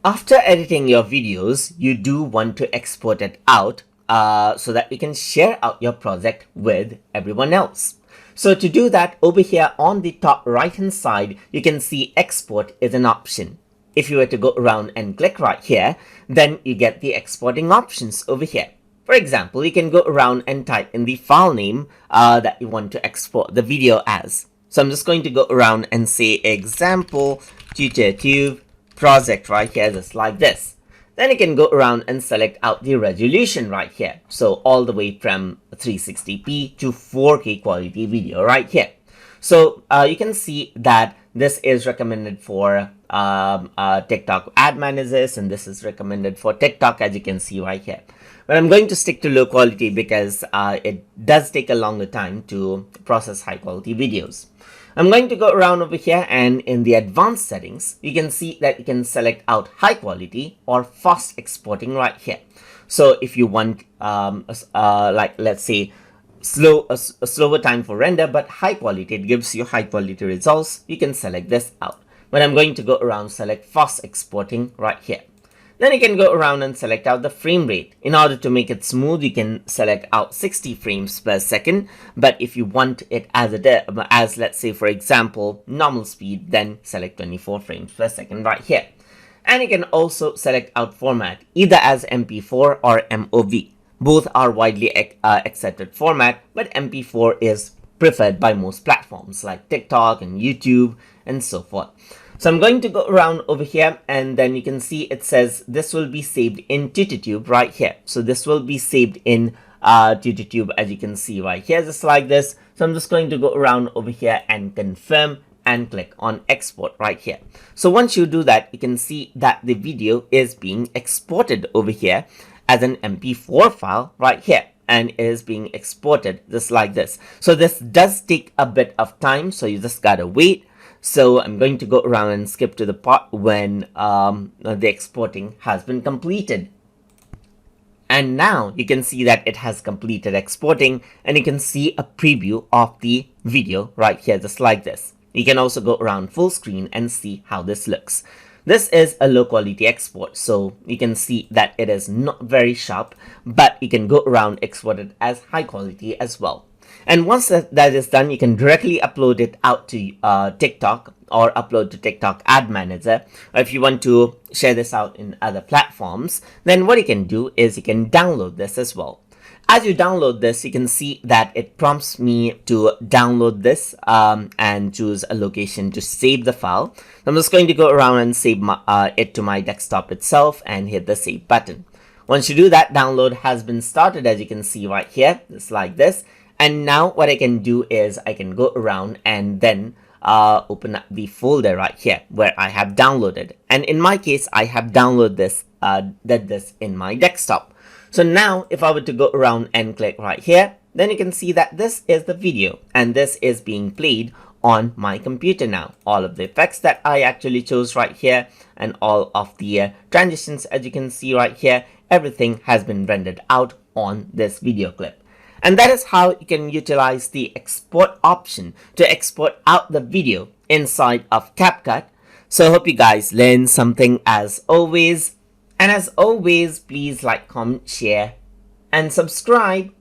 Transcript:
After editing your videos, you do want to export it out so that you can share out your project with everyone else. So to do that, over here on the top right hand side, you can see export is an option. If you were to go around and click right here, then you get the exporting options over here. For example, you can go around and type in the file name that you want to export the video as. So I'm just going to go around and say example tutor project right here, just like this. Then you can go around and select out the resolution right here. So all the way from 360p to 4K quality video right here. So you can see that this is recommended for TikTok ad managers, and this is recommended for TikTok, as you can see right here. But I'm going to stick to low quality because it does take a longer time to process high quality videos. I'm going to go around over here, and in the advanced settings, you can see that you can select out high quality or fast exporting right here. So if you want like let's say a slower time for render but high quality, it gives you high quality results, you can select this out. But I'm going to go around select fast exporting right here. Then you can go around and select out the frame rate. In order to make it smooth, you can select out 60 frames per second. But if you want it as let's say for example normal speed, then select 24 frames per second right here. And you can also select out format either as MP4 or MOV. Both are widely accepted format, but MP4 is preferred by most platforms like TikTok and YouTube and so forth. So I'm going to go around over here, and then you can see it says this will be saved in TutorTube right here. So this will be saved in TutorTube, as you can see right here, just like this. So I'm just going to go around over here and confirm and click on export right here. So once you do that, you can see that the video is being exported over here as an MP4 file right here, and it is being exported just like this. So this does take a bit of time, so you just gotta wait. So I'm going to go around and skip to the part when the exporting has been completed. And now you can see that it has completed exporting, and you can see a preview of the video right here, just like this. You can also go around full screen and see how this looks. This is a low quality export, so you can see that it is not very sharp, but you can go around export it as high quality as well. And once that is done, you can directly upload it out to TikTok or upload to TikTok Ad Manager. Or if you want to share this out in other platforms, then what you can do is you can download this as well. As you download this, you can see that it prompts me to download this and choose a location to save the file. I'm just going to go around and save it to my desktop itself and hit the save button. Once you do that, download has been started, as you can see right here, just like this. And now what I can do is I can go around and then open up the folder right here where I have downloaded. And in my case, I have downloaded this in my desktop. So now if I were to go around and click right here, then you can see that this is the video and this is being played on my computer now. All of the effects that I actually chose right here and all of the transitions, as you can see right here, everything has been rendered out on this video clip. And that is how you can utilize the export option to export out the video inside of CapCut. So I hope you guys learned something as always. And as always, please like, comment, share, and subscribe.